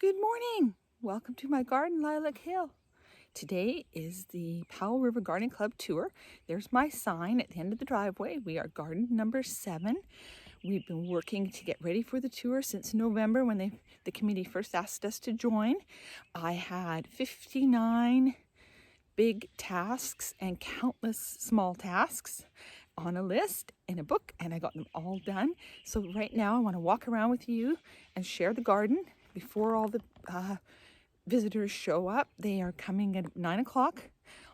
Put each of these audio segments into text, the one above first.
Good morning. Welcome to my garden, Lilac Hill. Today is the Powell River Garden Club tour. There's my sign at the end of the driveway. We are garden number 7. We've been working to get ready for the tour since November when the committee first asked us to join. I had 59 big tasks and countless small tasks on a list in a book, and I got them all done. So right now I want to walk around with you and share the garden before all the visitors show up. They are coming at 9 o'clock.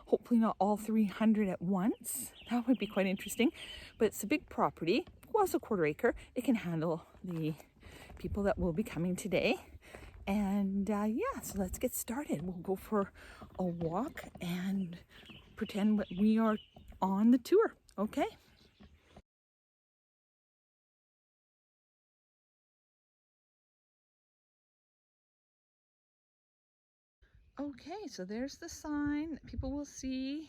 Hopefully not all 300 at once. That would be quite interesting. But it's a big property. Well, it's a quarter acre. It can handle the people that will be coming today. And yeah, so let's get started. We'll go for a walk and pretend that we are on the tour, okay? Okay, so there's the sign that people will see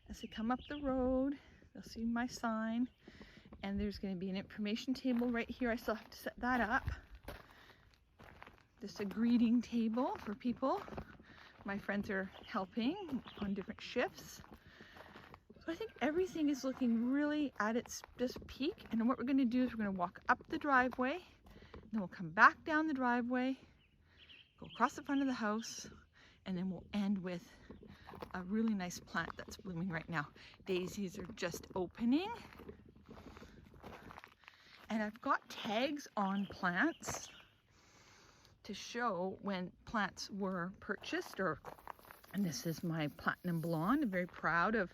as they come up the road. They'll see my sign, and there's going to be an information table right here. I still have to set that up. Just a greeting table for people. My friends are helping on different shifts. So I think everything is looking really at its just peak. And what we're going to do is we're going to walk up the driveway, then we'll come back down the driveway, go across the front of the house, and then we'll end with a really nice plant that's blooming right now. Daisies are just opening. And I've got tags on plants to show when plants were purchased, and this is my platinum blonde. I'm very proud of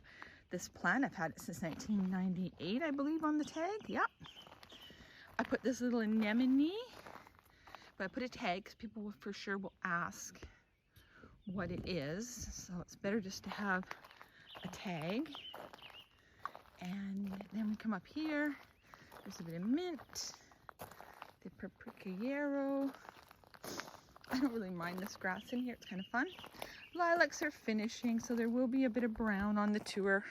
this plant. I've had it since 1998, I believe, on the tag. Yep. I put this little anemone, but I put a tag because people will for sure will ask what it is. So it's better just to have a tag. And then we come up here. There's a bit of mint, the paprikayero. I don't really mind this grass in here. It's kind of fun. Lilacs are finishing, so there will be a bit of brown on the tour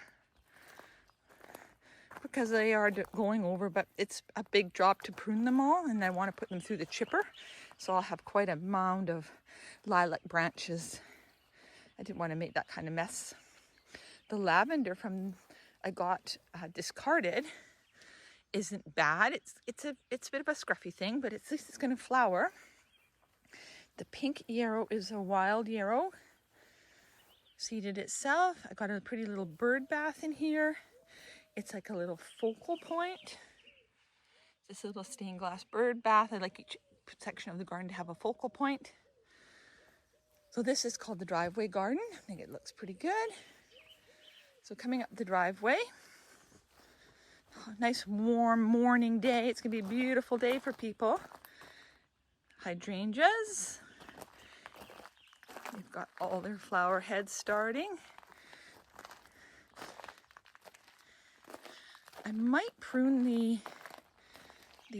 because they are going over, but it's a big job to prune them all, and I want to put them through the chipper, so I'll have quite a mound of lilac branches. I didn't want to make that kind of mess. The lavender I got discarded isn't bad. It's a bit of a scruffy thing, but at least it's going to flower. The pink yarrow is a wild yarrow, seeded itself. I got a pretty little bird bath in here. It's like a little focal point. This little stained glass bird bath. I like each section of the garden to have a focal point. So this is called the driveway garden. I think it looks pretty good. So coming up the driveway, nice warm morning day. It's gonna be a beautiful day for people. Hydrangeas. They've got all their flower heads starting. I might prune the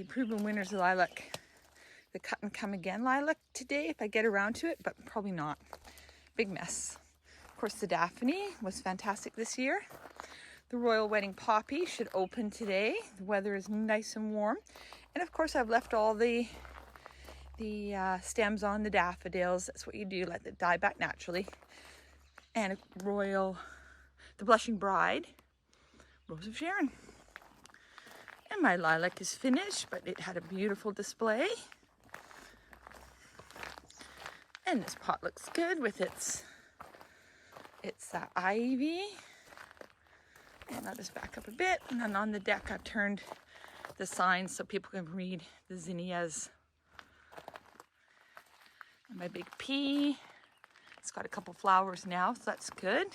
proven winners lilac, the cut and come again lilac today if I get around to it, but probably not. Big mess. Of course, the Daphne was fantastic this year. The Royal Wedding Poppy should open today. The weather is nice and warm. And of course, I've left all the stems on the daffodils. That's what you do, let it die back naturally. And the Blushing Bride, Rose of Sharon. And my lilac is finished, but it had a beautiful display. And this pot looks good with its ivy. And I'll just back up a bit. And then on the deck, I've turned the signs so people can read the zinnias. And my big pea. It's got a couple flowers now, so that's good.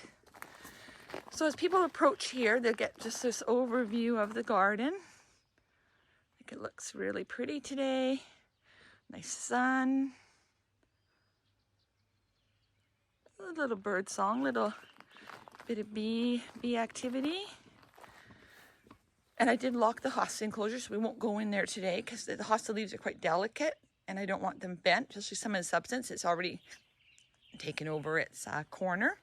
So as people approach here, they'll get just this overview of the garden. I think it looks really pretty today. Nice sun. A little bird song, little bit of bee activity. And I did lock the hosta enclosure, so we won't go in there today because the hosta leaves are quite delicate and I don't want them bent, especially some of the substance. It's already taken over its corner.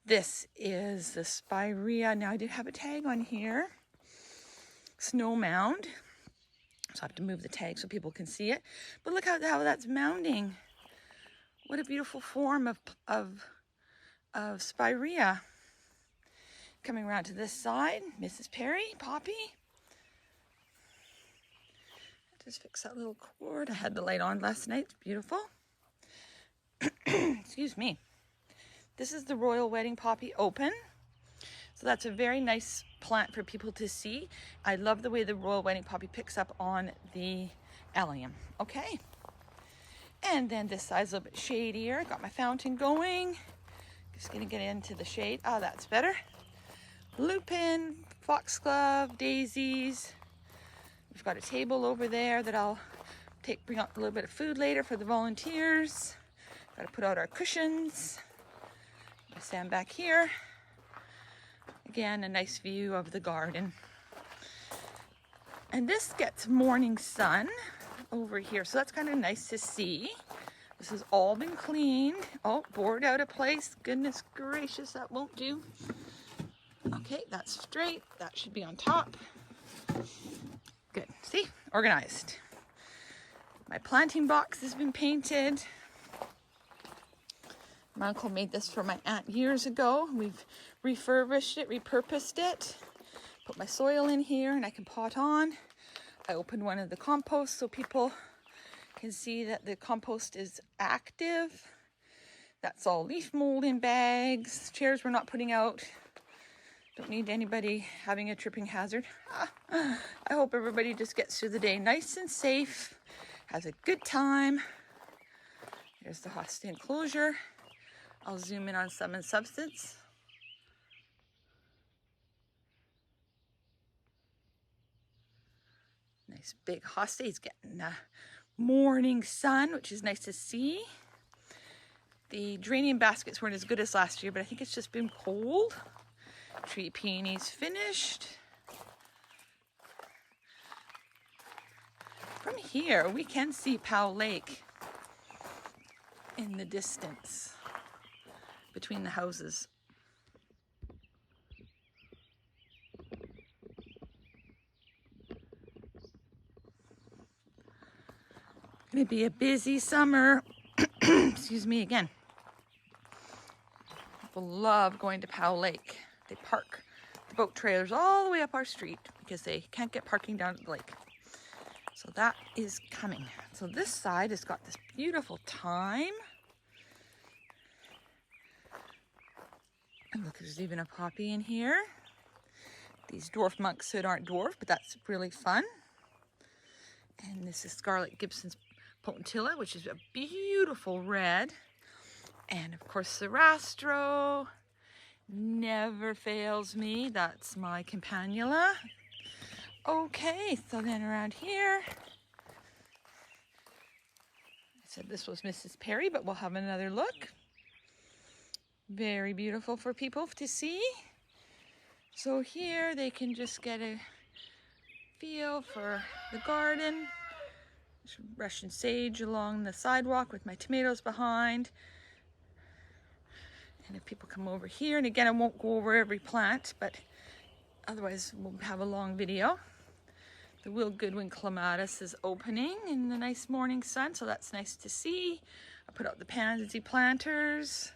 This is the spirea. Now I did have a tag on here. Snow mound. So I have to move the tag so people can see it. But look how that's mounding. What a beautiful form of spirea. Coming around to this side, Mrs. Perry, poppy. Just fix that little cord. I had the light on last night. It's beautiful. Excuse me. This is the royal wedding poppy open. So that's a very nice plant for people to see. I love the way the royal wedding poppy picks up on the allium. Okay. And then this side's a little bit shadier. Got my fountain going. Just gonna get into the shade. Oh, that's better. Lupin, foxglove, daisies. We've got a table over there that I'll bring out a little bit of food later for the volunteers. Got to put out our cushions. I stand back here. Again, a nice view of the garden. And this gets morning sun over here, so that's kind of nice to see. This has all been cleaned. Oh, bored out of place. Goodness gracious, that won't do. Okay, that's straight. That should be on top. Good. See? Organized. My planting box has been painted. My uncle made this for my aunt years ago. We've refurbished it, repurposed it. Put my soil in here and I can pot on. I opened one of the composts so people can see that the compost is active. That's all leaf mold in bags. Chairs we're not putting out. Don't need anybody having a tripping hazard. I hope everybody just gets through the day nice and safe, has a good time. Here's the hosta enclosure. I'll zoom in on Sum and Substance. Nice big hosta. He's getting morning sun, which is nice to see. The geranium baskets weren't as good as last year, but I think it's just been cold. Tree peonies finished. From here, we can see Powell Lake in the distance between the houses. Gonna be a busy summer. Excuse me again. People love going to Powell Lake. They park the boat trailers all the way up our street because they can't get parking down at the lake. So that is coming. So this side has got this beautiful thyme. And look, there's even a poppy in here. These dwarf monkshood aren't dwarf, but that's really fun. And this is Scarlet Gibson's potentilla, which is a beautiful red. And of course, Cerastro never fails me. That's my campanula. Okay, so then around here, I said this was Mrs. Perry, but we'll have another look. Very beautiful for people to see. So here they can just get a feel for the garden. There's Russian sage along the sidewalk with my tomatoes behind. And if people come over here, and again, I won't go over every plant, but otherwise we'll have a long video. The Will Goodwin clematis is opening in the nice morning sun, so that's nice to see. I put out the pansy planters.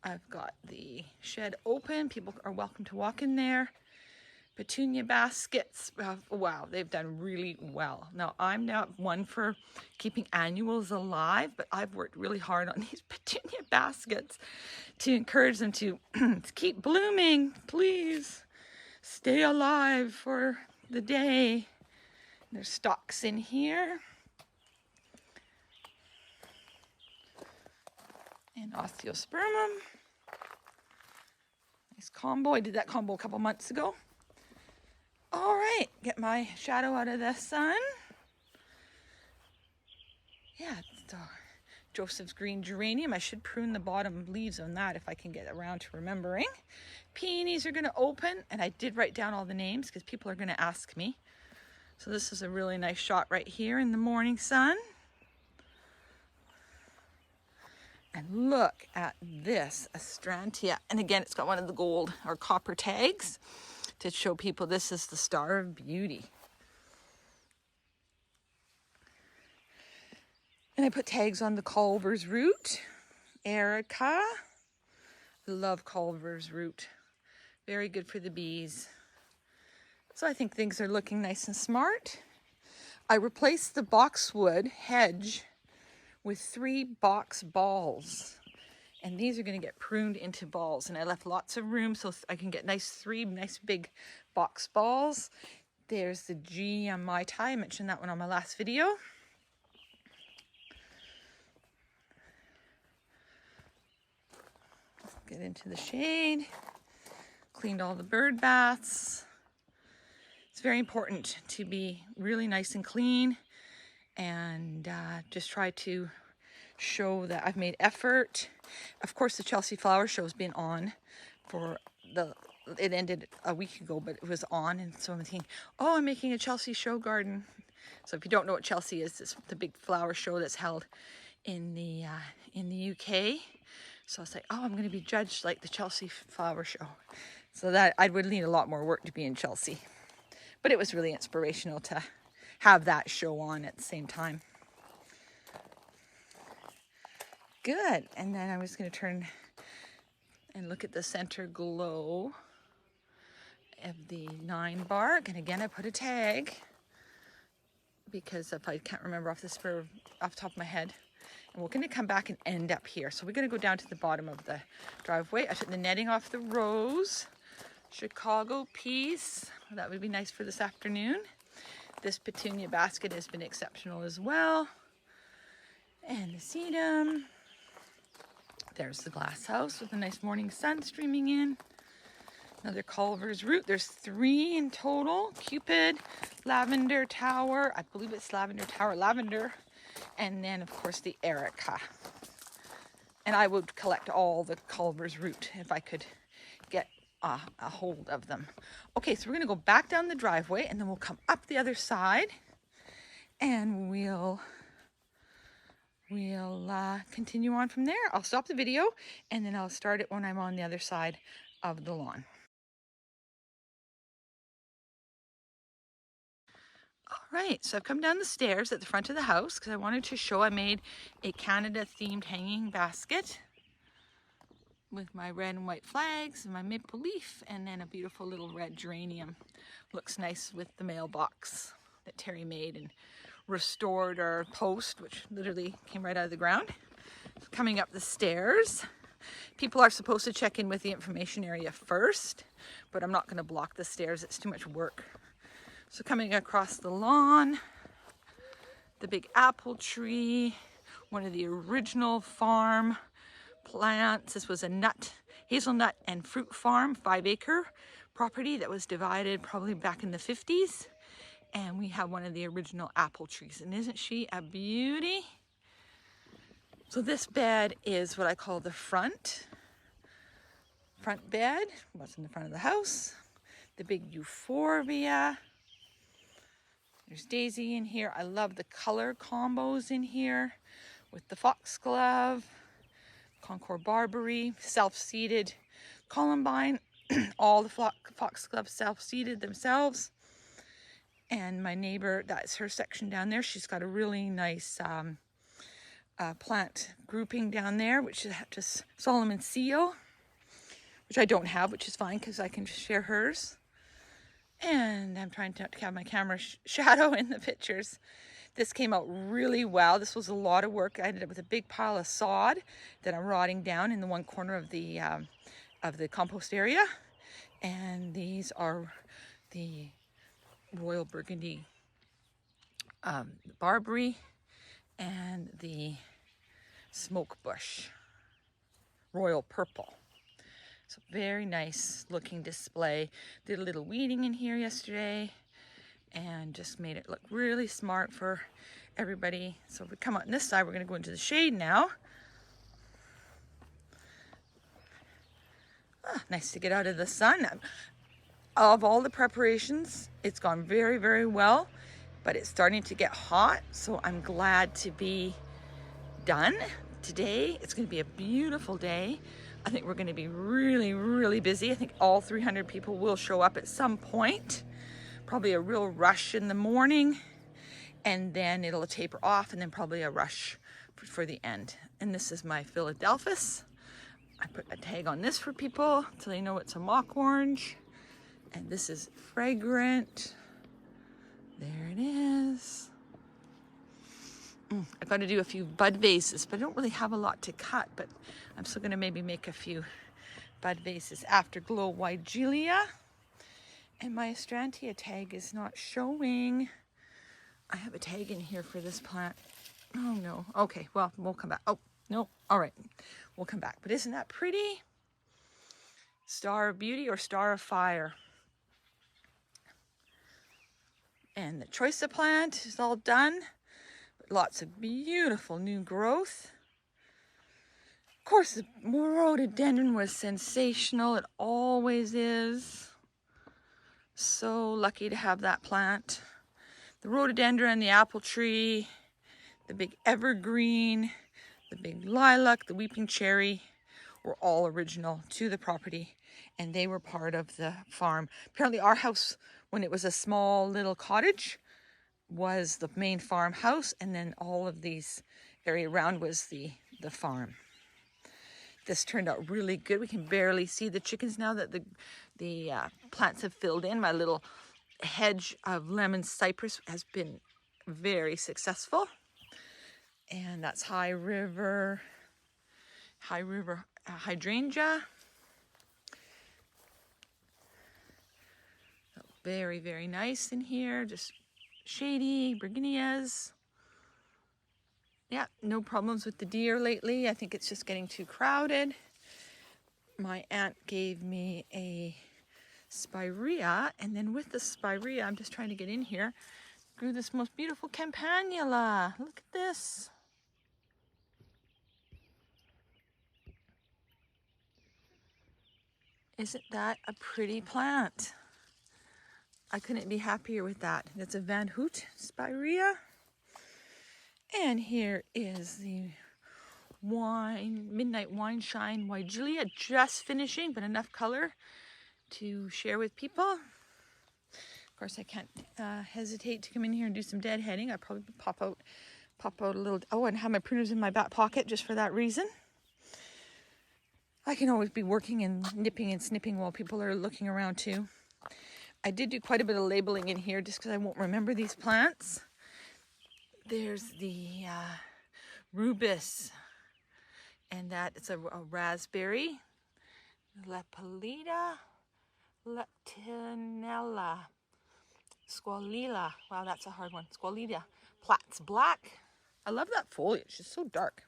I've got the shed open. People are welcome to walk in there. Petunia baskets, wow, they've done really well. Now, I'm not one for keeping annuals alive, but I've worked really hard on these petunia baskets to encourage them to keep blooming. Please stay alive for the day. There's stalks in here. And osteospermum. Nice combo. I did that combo a couple months ago. All right, get my shadow out of the sun. Yeah, it's Joseph's green geranium. I should prune the bottom leaves on that if I can get around to remembering. Peonies are gonna open, and I did write down all the names because people are gonna ask me. So this is a really nice shot right here in the morning sun. And look at this Astrantia. And again, it's got one of the gold or copper tags to show people this is the Star of Beauty. And I put tags on the Culver's root. Erica. I love Culver's root. Very good for the bees. So I think things are looking nice and smart. I replaced the boxwood hedge with 3 box balls. And these are going to get pruned into balls. And I left lots of room so I can get 3 nice big box balls. There's the G on Mai Tai. I mentioned that one on my last video. Get into the shade. Cleaned all the bird baths. It's very important to be really nice and clean and just try to show that I've made effort. Of course, the Chelsea Flower Show has been on for it ended a week ago, but it was on, and so I'm thinking, oh, I'm making a Chelsea show garden. So if you don't know what Chelsea is, it's the big flower show that's held in the UK. So I was like, oh, I'm going to be judged like the Chelsea Flower Show. So that I would need a lot more work to be in Chelsea. But it was really inspirational to have that show on at the same time. Good. And then I was going to turn and look at the center glow of the 9 bark. And again, I put a tag because if I can't remember off the top of my head. And we're going to come back and end up here. So we're going to go down to the bottom of the driveway. I took the netting off the rose. Chicago peace. That would be nice for this afternoon. This petunia basket has been exceptional as well. And the sedum. There's the glass house with a nice morning sun streaming in. Another Culver's root. There's 3 in total. Cupid, lavender tower. I believe it's lavender tower, lavender. And then, of course, the Erica. And I would collect all the Culver's root if I could get a hold of them. Okay, so we're going to go back down the driveway, and then we'll come up the other side. And we'll continue on from there. I'll stop the video, and then I'll start it when I'm on the other side of the lawn. All right, so I've come down the stairs at the front of the house because I wanted to show I made a Canada-themed hanging basket with my red and white flags and my maple leaf, and then a beautiful little red geranium. Looks nice with the mailbox that Terry made and restored our post, which literally came right out of the ground. So coming up the stairs, people are supposed to check in with the information area first, but I'm not going to block the stairs. It's too much work. So coming across the lawn, the big apple tree, one of the original farm plants. This was a hazelnut and fruit farm, 5-acre property that was divided probably back in the 50s. And we have one of the original apple trees. And isn't she a beauty? So this bed is what I call the front bed. What's in the front of the house? The big euphorbia. There's daisy in here. I love the color combos in here with the foxglove, Concord barberry, self-seeded columbine. All the foxgloves self-seeded themselves. And my neighbor, that's her section down there. She's got a really nice plant grouping down there, which is just Solomon seal, which I don't have, which is fine because I can just share hers. And I'm trying to have my camera shadow in the pictures. This came out really well. This was a lot of work. I ended up with a big pile of sod that I'm rotting down in the one corner of the compost area. And these are the Royal Burgundy barberry and the smoke bush, royal purple. So very nice looking display. Did a little weeding in here yesterday and just made it look really smart for everybody. So if we come on this side, we're going to go into the shade now. Nice to get out of the sun. Of all the preparations, it's gone very, very well, but it's starting to get hot, so I'm glad to be done today. It's going to be a beautiful day. I think we're going to be really, really busy. I think all 300 people will show up at some point. Probably a real rush in the morning, and then it'll taper off, and then probably a rush for the end. And this is my Philadelphus. I put a tag on this for people so they know it's a mock orange. And this is fragrant. There it is. I've got to do a few bud vases, but I don't really have a lot to cut, but I'm still going to maybe make a few bud vases. Afterglow Weigelia. And my Astrantia tag is not showing. I have a tag in here for this plant. Oh no. Okay, well, we'll come back. Oh, no. All right. We'll come back. But isn't that pretty? Star of Beauty or Star of Fire. And the choice of plant is all done. Lots of beautiful new growth. Of course, the rhododendron was sensational. It always is. So lucky to have that plant. The rhododendron, the apple tree, the big evergreen, the big lilac, the weeping cherry were all original to the property, and they were part of the farm. Apparently our house, when it was a small little cottage, was the main farmhouse, and then all of these area around was the farm. This turned out really good. We can barely see the chickens now that the plants have filled in. My little hedge of lemon cypress has been very successful. And that's High River hydrangea. Very, very nice in here. Just shady begonias. Yeah, no problems with the deer lately. I think it's just getting too crowded. My aunt gave me a spirea, and then with the spirea, I'm just trying to get in here, grew this most beautiful campanula. Look at this. Isn't that a pretty plant? I couldn't be happier with that. That's a Van Hoot spirea. And here is the Midnight Wine Shine Weigelia, just finishing, but enough color to share with people. Of course, I can't hesitate to come in here and do some deadheading. I probably pop out a little, and have my pruners in my back pocket just for that reason. I can always be working and nipping and snipping while people are looking around too. I did do quite a bit of labeling in here just because I won't remember these plants. There's the rubus, and that it's a raspberry. Lepalita, Latinella, Squalila. Wow, that's a hard one. Squalida. Platts black. I love that foliage. It's so dark.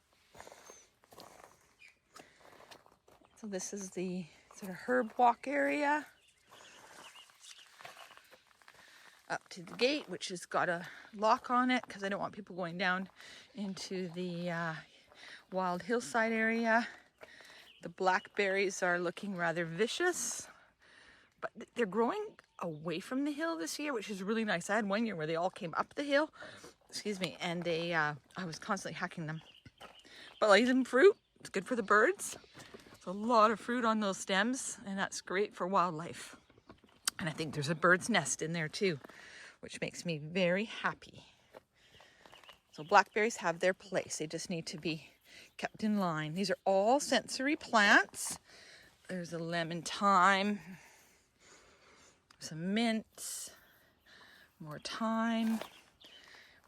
So this is the sort of herb walk area. Up to the gate, which has got a lock on it because I don't want people going down into the wild hillside area. The blackberries are looking rather vicious, but they're growing away from the hill this year, which is really nice. I had one year where they all came up the hill, and they I was constantly hacking them. But I eat them fruit. It's good for the birds. There's a lot of fruit on those stems, and that's great for wildlife. And I think there's a bird's nest in there too, which makes me very happy. So blackberries have their place. They just need to be kept in line. These are all sensory plants. There's a lemon thyme, some mint, more thyme.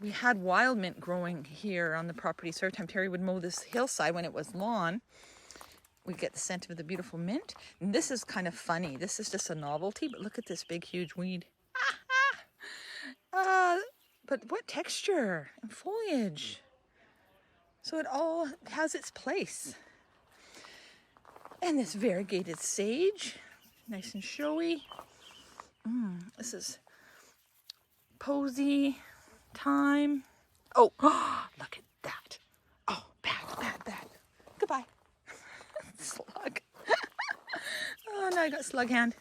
We had wild mint growing here on the property. So every time Terry would mow this hillside when it was lawn, we get the scent of the beautiful mint. And this is kind of funny. This is just a novelty, but look at this big, huge weed. But what texture and foliage. So it all has its place. And this variegated sage, nice and showy. This is posy, thyme. Oh, look at that. Oh, bad. Goodbye. Slug. Oh, no, I got slug hand.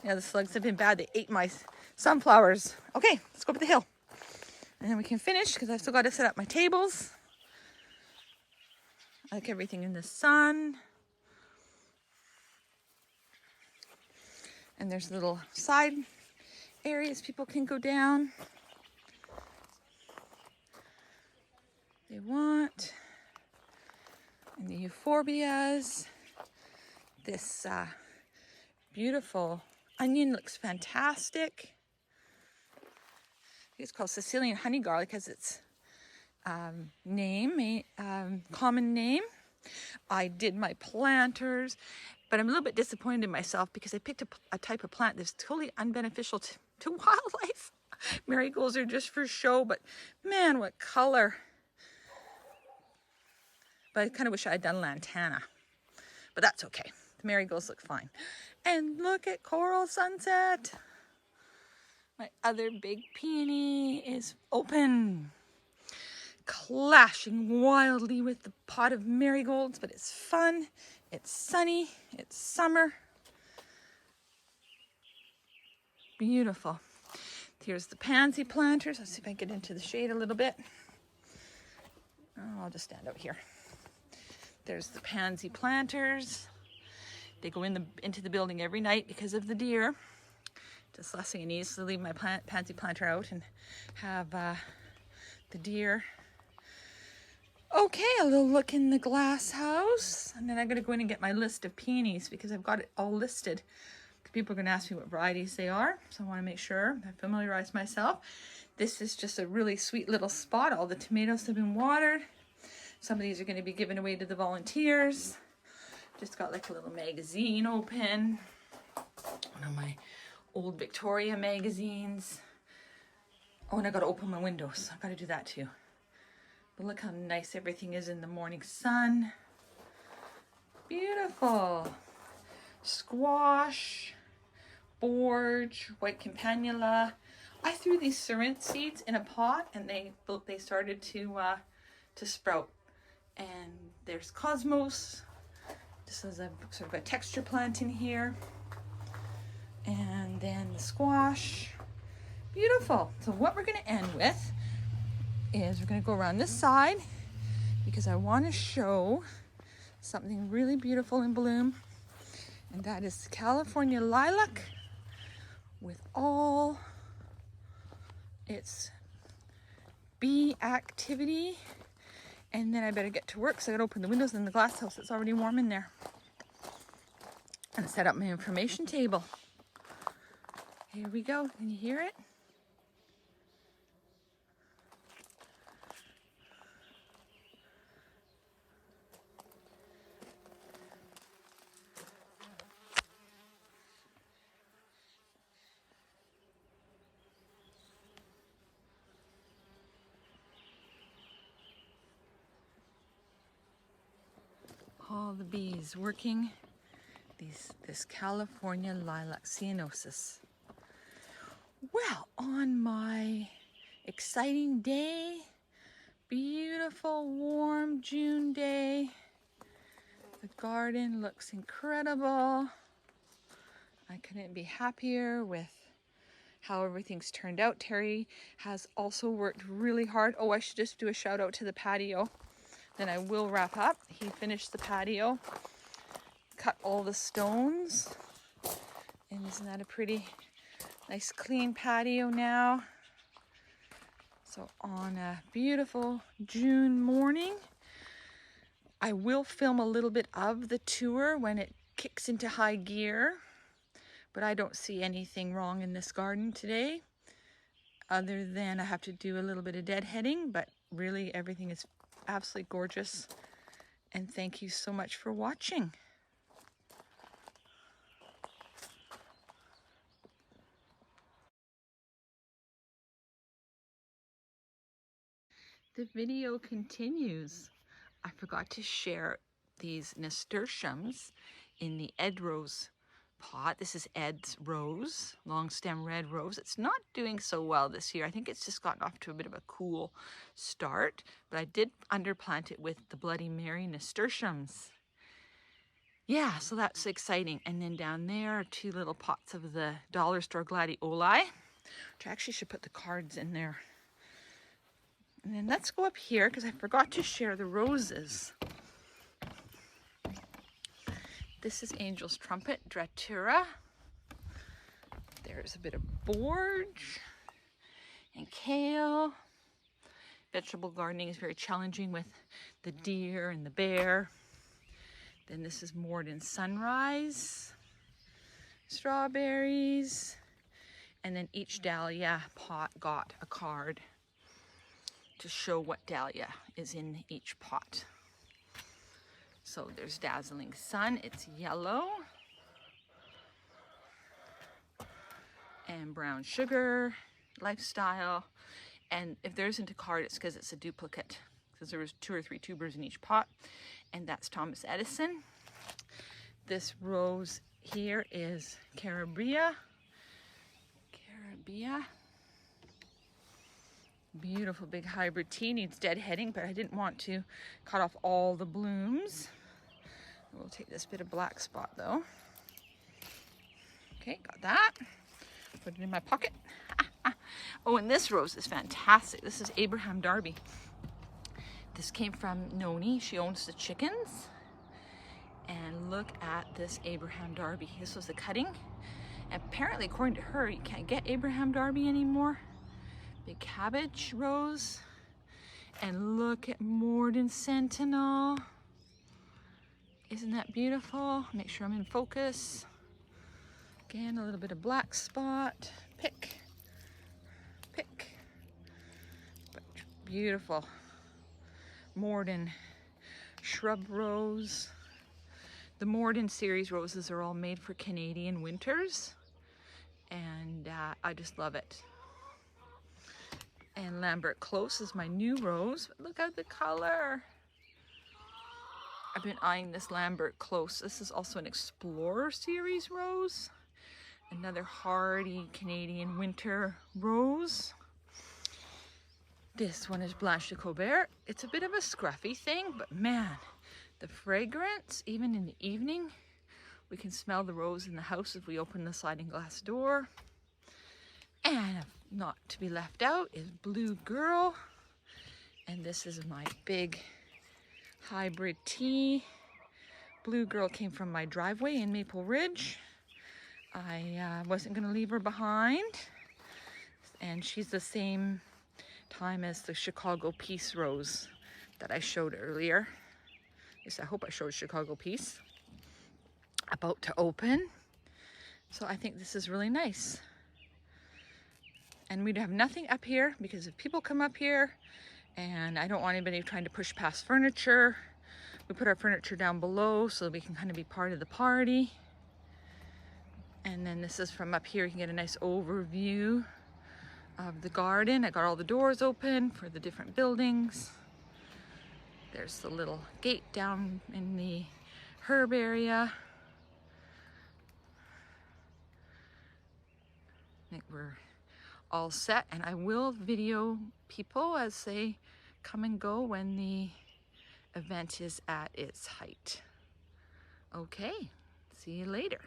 Yeah, the slugs have been bad. They ate my sunflowers. Okay, let's go up the hill. And then we can finish because I've still got to set up my tables. I like everything in the sun. And there's little side areas people can go down. They want. And the euphorbias. This beautiful onion looks fantastic. It's called Sicilian honey garlic because its common name. I did my planters, but I'm a little bit disappointed in myself because I picked a type of plant that's totally unbeneficial to wildlife. Marigolds are just for show, but man, what color. But I kind of wish I had done lantana, but that's okay. The marigolds look fine. And look at Coral Sunset. My other big peony is open, clashing wildly with the pot of marigolds, but it's fun, it's sunny, it's summer. Beautiful. Here's the pansy planters. Let's see if I can get into the shade a little bit. Oh, I'll just stand out here. There's the pansy planters. They go into the building every night because of the deer. Just last thing I need is to leave my pansy planter out and have the deer. Okay, a little look in the glass house. And then I'm going to go in and get my list of peonies because I've got it all listed. People are going to ask me what varieties they are, so I want to make sure I familiarize myself. This is just a really sweet little spot. All the tomatoes have been watered. Some of these are going to be given away to the volunteers. Just got like a little magazine open. One of my old Victoria magazines. Oh, and I got to open my windows. I've got to do that too. But look how nice everything is in the morning sun. Beautiful. Squash, borage, white campanula. I threw these cerint seeds in a pot and they started to sprout. And there's cosmos. This is a sort of a texture plant in here. And then the squash. Beautiful. So what we're going to end with is we're going to go around this side because I want to show something really beautiful in bloom. And that is California lilac with all its bee activity. And then I better get to work, so I gotta open the windows in the glass house. It's already warm in there. And set up my information table. Here we go. Can you hear it? All the bees working this California lilac ceanosis. Well, on my exciting day, beautiful warm June day, the garden looks incredible. I couldn't be happier with how everything's turned out. Terry has also worked really hard. Oh, I should just do a shout out to the patio. Then I will wrap up. He finished the patio, cut all the stones. And isn't that a pretty nice clean patio now? So on a beautiful June morning, I will film a little bit of the tour when it kicks into high gear. But I don't see anything wrong in this garden today, other than I have to do a little bit of deadheading, but really everything is absolutely gorgeous. And thank you so much for watching. The video continues. I forgot to share these nasturtiums in the Ed Rose pot. This is Ed's Rose, long stem red rose. It's not doing so well this year. I think it's just gotten off to a bit of a cool start, but I did underplant it with the Bloody Mary nasturtiums. Yeah, so that's exciting. And then down there are two little pots of the dollar store gladioli, which I actually should put the cards in there. And then let's go up here because I forgot to share the roses. This is Angel's Trumpet, Dratura. There's a bit of borage and kale. Vegetable gardening is very challenging with the deer and the bear. Then this is Morden Sunrise, strawberries, and then each dahlia pot got a card to show what dahlia is in each pot. So there's Dazzling Sun, it's yellow. And Brown Sugar, Lifestyle. And if there isn't a card, it's because it's a duplicate, because there was 2 or 3 tubers in each pot. And that's Thomas Edison. This rose here is Caribbean. Beautiful big hybrid tea, needs deadheading, but I didn't want to cut off all the blooms. We'll take this bit of black spot though. Okay, got that. Put it in my pocket. Oh, and this rose is fantastic. This is Abraham Darby. This came from Noni. She owns the chickens. And look at this Abraham Darby. This was the cutting. And apparently, according to her, you can't get Abraham Darby anymore. Big cabbage rose. And look at Morden Sentinel. Isn't that beautiful? Make sure I'm in focus. Again, a little bit of black spot. Pick. But beautiful. Morden shrub rose. The Morden series roses are all made for Canadian winters. And I just love it. And Lambert Close is my new rose. But look at the color. I've been eyeing this Lambert Close. This is also an Explorer series rose. Another hardy Canadian winter rose. This one is Blanche de Colbert. It's a bit of a scruffy thing, but man, the fragrance, even in the evening, we can smell the rose in the house if we open the sliding glass door. And not to be left out is Blue Girl. And this is my big hybrid tea. Blue Girl came from my driveway in Maple Ridge. I wasn't going to leave her behind. And she's the same time as the Chicago Peace Rose that I showed earlier. At least I hope I showed Chicago Peace. About to open. So I think this is really nice. And we'd have nothing up here because if people come up here, and I don't want anybody trying to push past furniture, we put our furniture down below so we can kind of be part of the party. And then this is from up here. You can get a nice overview of the garden. I got all the doors open for the different buildings. There's the little gate down in the herb area. I think we're all set, and I will video people as they come and go when the event is at its height. Okay, see you later.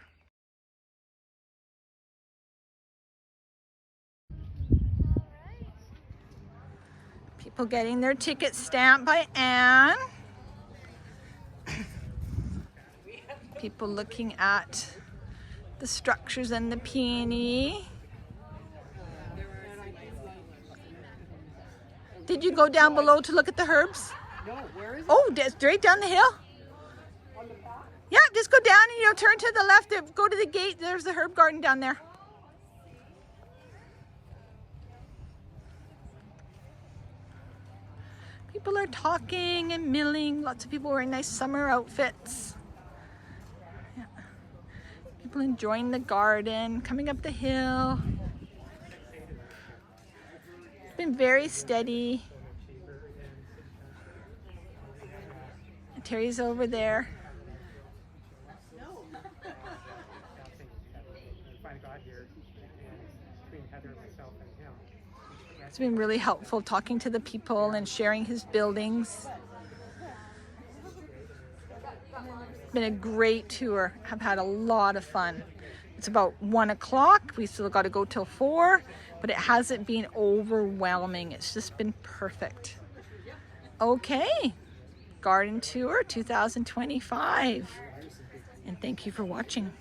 People getting their tickets stamped by Anne. People looking at the structures and the peony. Did you go down below to look at the herbs? No, where is it? Oh, straight down the hill. On the back? Yeah, just go down and you'll turn to the left and go to the gate. There's the herb garden down there. People are talking and milling. Lots of people wearing nice summer outfits. Yeah. People enjoying the garden, coming up the hill. It's been very steady. Terry's over there. It's been really helpful talking to the people and sharing his buildings. It's been a great tour. I've had a lot of fun. It's about 1 o'clock. We still got to go till 4, but it hasn't been overwhelming. It's just been perfect. Okay, Garden Tour 2025. And thank you for watching.